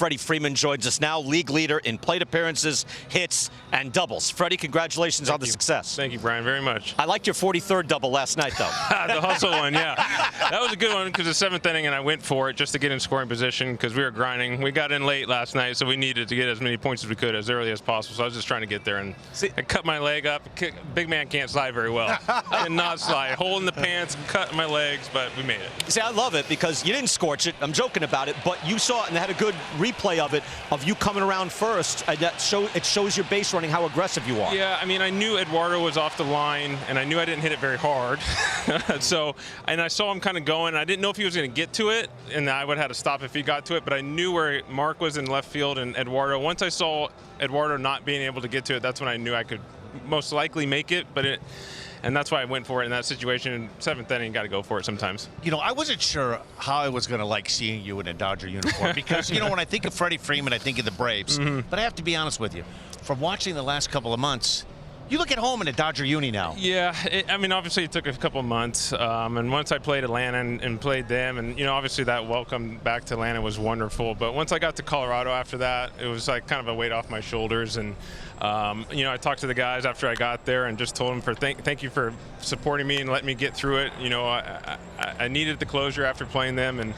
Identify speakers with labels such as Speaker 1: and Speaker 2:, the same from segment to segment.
Speaker 1: Freddie Freeman joins us now, league leader in plate appearances, hits, and doubles. Freddie, congratulations on the success.
Speaker 2: Thank you, Brian, very much.
Speaker 1: I liked your 43rd double last night, though.
Speaker 2: The hustle one, yeah. That was a good one because the 7th inning, and I went for it just to get in scoring position because we were grinding. We got in late last night, so we needed to get as many points as we could as early as possible. So I was just trying to get there, and I cut my leg up. Big man can't slide very well. I did not slide. Hole in the pants, cut my legs, but we made it.
Speaker 1: See, I love it because you didn't scorch it. I'm joking about it, but you saw it and had a good replay of it, of you coming around first. And it shows your base running how aggressive you are.
Speaker 2: Yeah, I mean, I knew Eduardo was off the line, and I knew I didn't hit it very hard. And I saw him kind of going. I didn't know if he was going to get to it, and I would have had to stop if he got to it, but I knew where Mark was in left field and Eduardo. Once I saw Eduardo not being able to get to it, that's when I knew I could most likely make it, and that's why I went for it in that situation. In 7th inning, got to go for it sometimes.
Speaker 3: You know, I wasn't sure how I was going to like seeing you in a Dodger uniform because, you know, when I think of Freddie Freeman, I think of the Braves. But I have to be honest with you. From watching the last couple of months, you look at home in a Dodger uni now.
Speaker 2: Yeah, I mean, obviously it took a couple of months, and once I played Atlanta and played them, and you know, obviously that welcome back to Atlanta was wonderful. But once I got to Colorado after that, it was like kind of a weight off my shoulders. And you know, I talked to the guys after I got there and just told them thank you for supporting me and letting me get through it. You know, I needed the closure after playing them, and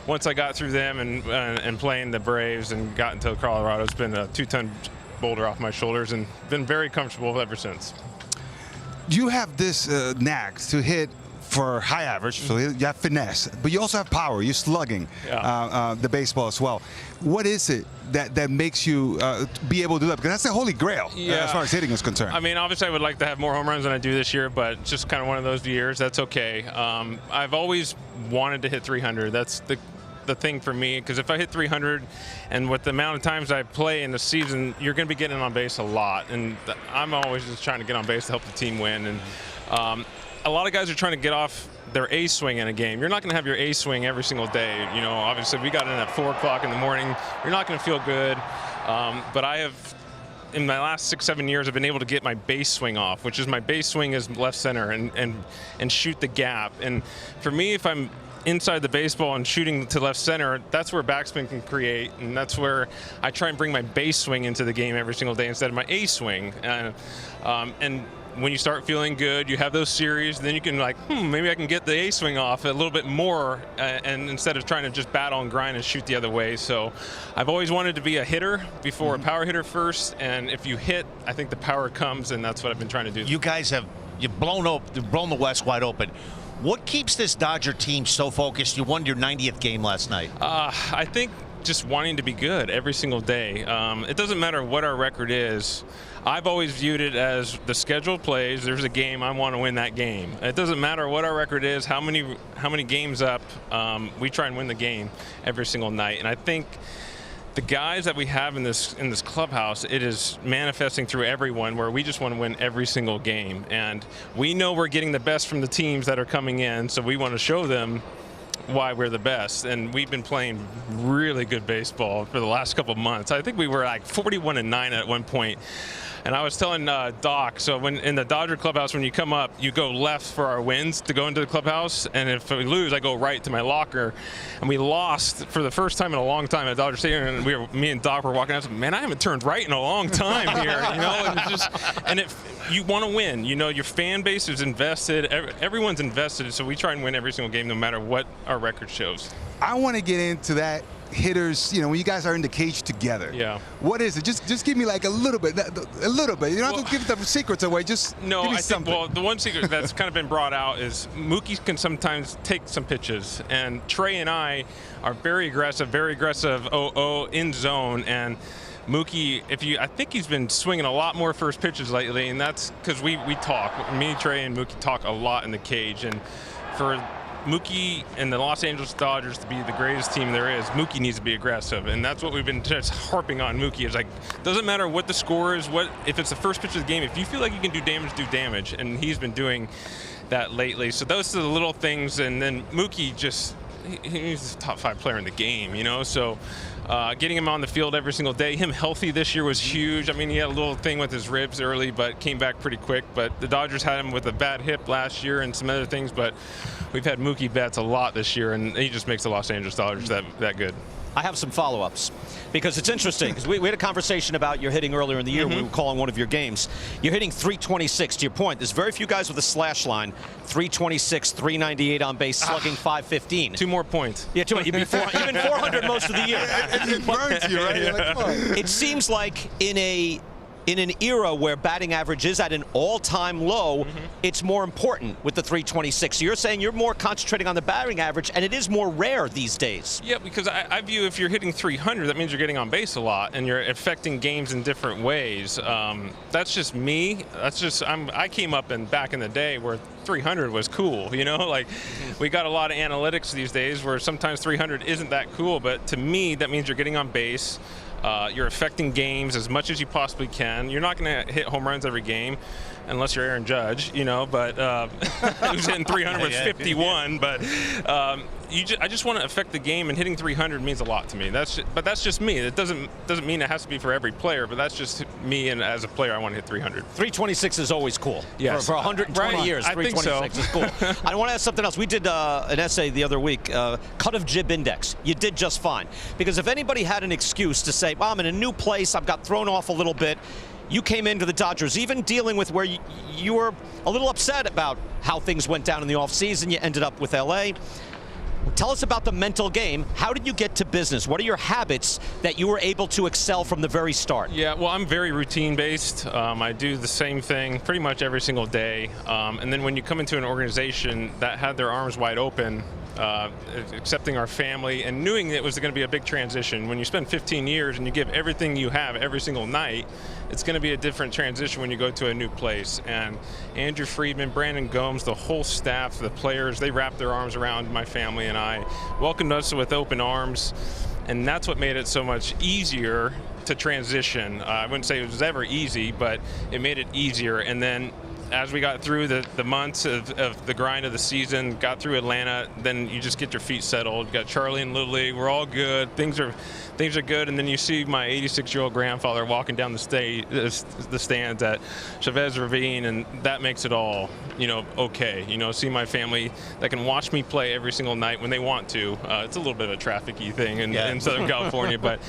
Speaker 2: once I got through them and playing the Braves and got into Colorado, it's been a 2-ton boulder off my shoulders and been very comfortable ever since.
Speaker 4: You have this knack to hit for high average, so you have finesse, but you also have power. You're slugging the baseball as well. What is it that makes you be able to do that? Because that's the holy grail as far as hitting is concerned.
Speaker 2: I mean, obviously I would like to have more home runs than I do this year, but it's just kind of one of those years. That's okay. I've always wanted to hit 300. That's the thing for me, because if I hit 300 and with the amount of times I play in the season, you're going to be getting on base a lot, and I'm always just trying to get on base to help the team win. And a lot of guys are trying to get off their A swing in a game. You're not going to have your A swing every single day. You know, obviously we got in at 4 o'clock in the morning. You're not going to feel good, but I have, in my last 6-7 years, I've been able to get my base swing off, which is my base swing is left center and shoot the gap. And for me, if I'm inside the baseball and shooting to left center, that's where backspin can create, and that's where I try and bring my base swing into the game every single day instead of my A swing. And when you start feeling good, you have those series, then you can like, maybe I can get the A swing off a little bit more, and instead of trying to just battle and grind and shoot the other way. So I've always wanted to be a hitter before a power hitter first, and if you hit, I think the power comes, and that's what I've been trying to do.
Speaker 3: You guys you've blown the West wide open. What keeps this Dodger team so focused? You won your 90th game last night.
Speaker 2: I think just wanting to be good every single day. It doesn't matter what our record is. I've always viewed it as the scheduled plays. There's a game, I want to win that game. It doesn't matter what our record is, how many games up. We try and win the game every single night. And I think the guys that we have in this clubhouse, it is manifesting through everyone, where we just want to win every single game. And we know we're getting the best from the teams that are coming in, so we want to show them why we're the best. And we've been playing really good baseball for the last couple of months. I think we were like 41-9 at one point. And I was telling Doc, so when in the Dodger clubhouse, when you come up, you go left for our wins to go into the clubhouse, and if we lose, I go right to my locker. And we lost for the first time in a long time at Dodger Stadium, and me and Doc were walking out, and I said, man, I haven't turned right in a long time here, you know. And you want to win, you know, your fan base is invested, everyone's invested, so we try and win every single game, no matter what our record shows.
Speaker 4: I want to get into that. Hitters, you know, when you guys are in the cage together.
Speaker 2: Yeah.
Speaker 4: What is it? Just give me like a little bit. A little bit. You don't have to give the secrets away. Just
Speaker 2: no.
Speaker 4: Give me
Speaker 2: I
Speaker 4: something.
Speaker 2: think, well, the one secret that's kind of been brought out is Mookie can sometimes take some pitches, and Trey and I are very aggressive in zone. And Mookie, I think he's been swinging a lot more first pitches lately, and that's because we talk. Me, Trey, and Mookie talk a lot in the cage, and for Mookie and the Los Angeles Dodgers to be the greatest team there is, Mookie needs to be aggressive, and that's what we've been just harping on Mookie. It's like, doesn't matter what the score is, if it's the first pitch of the game, if you feel like you can do damage, and he's been doing that lately. So those are the little things, and then Mookie he's the top 5 player in the game, you know, so getting him on the field every single day, him healthy this year was huge. I mean, he had a little thing with his ribs early, but came back pretty quick. But the Dodgers had him with a bad hip last year and some other things, but we've had Mookie bats a lot this year, and he just makes the Los Angeles Dodgers that good.
Speaker 1: I have some follow-ups because it's interesting because we had a conversation about your hitting earlier in the year when we were calling one of your games. You're hitting 326. To your point, there's very few guys with a slash line. 326, 398 on base, slugging 515.
Speaker 2: 2 more points.
Speaker 1: Yeah, 2 more. You've been 400 most of the year.
Speaker 4: It burns you, right? You're like, come on.
Speaker 1: It seems like in an era where batting average is at an all-time low, it's more important with the 326. So you're saying you're more concentrating on the batting average, and it is more rare these days.
Speaker 2: Yeah, because I view if you're hitting 300, that means you're getting on base a lot, and you're affecting games in different ways. That's just me. That's just I came up back in the day where 300 was cool, you know, like we got a lot of analytics these days where sometimes 300 isn't that cool, but to me that means you're getting on base. You're affecting games as much as you possibly can. You're not going to hit home runs every game unless you're Aaron Judge, you know, but who's hitting 300 with 51. But I just want to affect the game, and hitting 300 means a lot to me. But that's just me. It doesn't mean it has to be for every player, but that's just me, and as a player, I want to hit 300.
Speaker 1: 326 is always cool.
Speaker 2: Yes.
Speaker 1: For 120 years, 326 is cool. I want to ask something else. We did an essay the other week, cut of jib index. You did just fine. Because if anybody had an excuse to say, well, I'm in a new place, I've got thrown off a little bit, you came into the Dodgers, even dealing with where you were a little upset about how things went down in the offseason. You ended up with L.A. Tell us about the mental game. How did you get to business? What are your habits that you were able to excel from the very start?
Speaker 2: Yeah, well, I'm very routine-based. I do the same thing pretty much every single day. And then when you come into an organization that had their arms wide open, accepting our family and knowing it was going to be a big transition. When you spend 15 years and you give everything you have every single night, it's going to be a different transition when you go to a new place. And Andrew Freeman, Brandon Gomes, the whole staff, the players, they wrapped their arms around my family and I, welcomed us with open arms, and that's what made it so much easier to transition. I wouldn't say it was ever easy, but it made it easier. And then as we got through the months of the grind of the season, got through Atlanta, then you just get your feet settled. You got Charlie in Little League. We're all good. Things are good. And then you see my 86-year-old grandfather walking down the stands at Chavez Ravine, and that makes it all, you know, okay. You know, see my family that can watch me play every single night when they want to. It's a little bit of a traffic-y thing in Southern California, but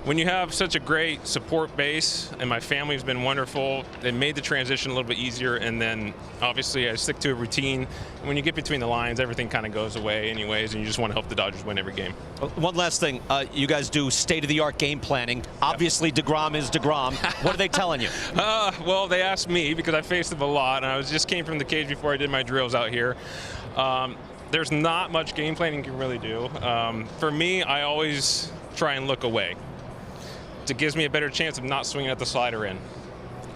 Speaker 2: when you have such a great support base, and my family's been wonderful, it made the transition a little bit easier. And then obviously I stick to a routine. And when you get between the lines, everything kind of goes away anyways, and you just want to help the Dodgers win every game.
Speaker 1: One last thing. You guys do state-of-the-art game planning. Obviously, DeGrom is DeGrom. What are they telling you?
Speaker 2: Well, they asked me because I faced them a lot, and I just came from the cage before I did my drills out here. There's not much game planning you can really do. For me, I always try and look away. It gives me a better chance of not swinging at the slider in.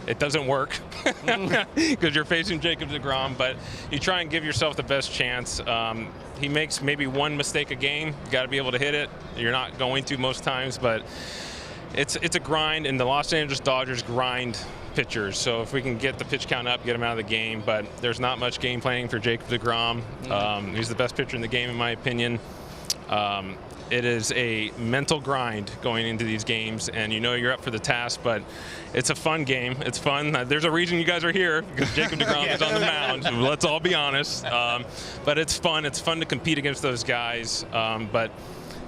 Speaker 2: It doesn't work because you're facing Jacob deGrom, but you try and give yourself the best chance. He makes maybe one mistake a game. You got to be able to hit it. You're not going to most times, but it's a grind, and the Los Angeles Dodgers grind pitchers. So if we can get the pitch count up, get him out of the game, but there's not much game planning for Jacob deGrom. He's the best pitcher in the game, in my opinion. It is a mental grind going into these games, and you know you're up for the task, but it's a fun game. It's fun. There's a reason you guys are here, because Jacob deGrom is on the mound. Let's all be honest. But it's fun. It's fun to compete against those guys. But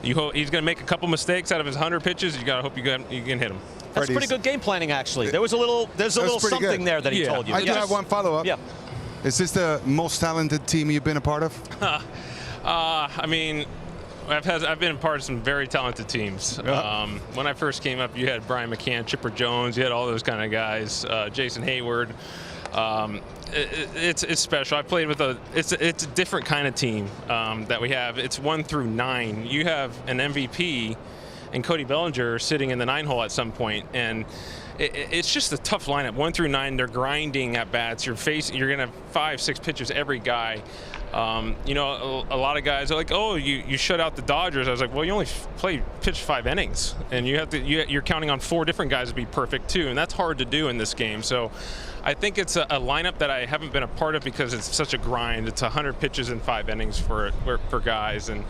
Speaker 2: he's going to make a couple mistakes out of his 100 pitches. You got to hope you can hit him.
Speaker 1: That's pretty good game planning, actually. There's a little something
Speaker 4: good
Speaker 1: there that he told you.
Speaker 4: I do have one follow-up.
Speaker 1: Yeah.
Speaker 4: Is this the most talented team you've been a part of?
Speaker 2: I mean, I've been a part of some very talented teams. When I first came up, you had Brian McCann, Chipper Jones, you had all those kind of guys, Jason Hayward. It's special. I played with it's a different kind of team that we have. It's 1 through 9. You have an MVP and Cody Bellinger sitting in the 9 hole at some point, and it's just a tough lineup. 1 through 9, they're grinding at bats. You're gonna have 5-6 pitches every guy. You know, a lot of guys are like, oh, you shut out the Dodgers. I was like, well, you only pitch 5 innings, and you're counting on 4 different guys to be perfect too, and that's hard to do in this game. So I think it's a lineup that I haven't been a part of because it's such a grind. It's 100 pitches in 5 innings for guys, and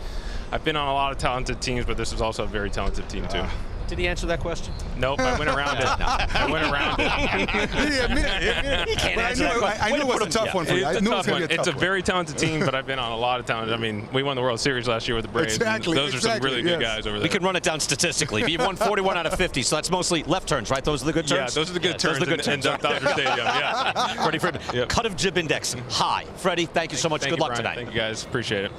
Speaker 2: I've been on a lot of talented teams, but this is also a very talented team too.
Speaker 1: Did he answer that question?
Speaker 2: Nope, I went around it. I went around it.
Speaker 1: He can't answer that question.
Speaker 4: I knew it was a tough one for you.
Speaker 2: It's
Speaker 4: I knew
Speaker 2: a
Speaker 4: it was
Speaker 2: tough
Speaker 4: going
Speaker 2: one.
Speaker 4: to be a
Speaker 2: It's
Speaker 4: tough
Speaker 2: a
Speaker 4: one.
Speaker 2: very talented team, but I've been on a lot of talent. I mean, we won the World Series last year with the Braves.
Speaker 4: Exactly,
Speaker 2: Those are some really good guys over there.
Speaker 1: We can run it down statistically. You've won 41 out of 50, so that's mostly left turns, right? Those are the good turns?
Speaker 2: Yeah, those are the good turns
Speaker 1: Those are the good
Speaker 2: in
Speaker 1: turns.
Speaker 2: Dodger Stadium. Yeah.
Speaker 1: Freddie Freeman.
Speaker 2: Yep.
Speaker 1: Cut of jib index high. Freddie, thank you so much.
Speaker 2: Thank
Speaker 1: Good
Speaker 2: you,
Speaker 1: luck
Speaker 2: Brian.
Speaker 1: tonight.
Speaker 2: Thank you, guys. Appreciate it.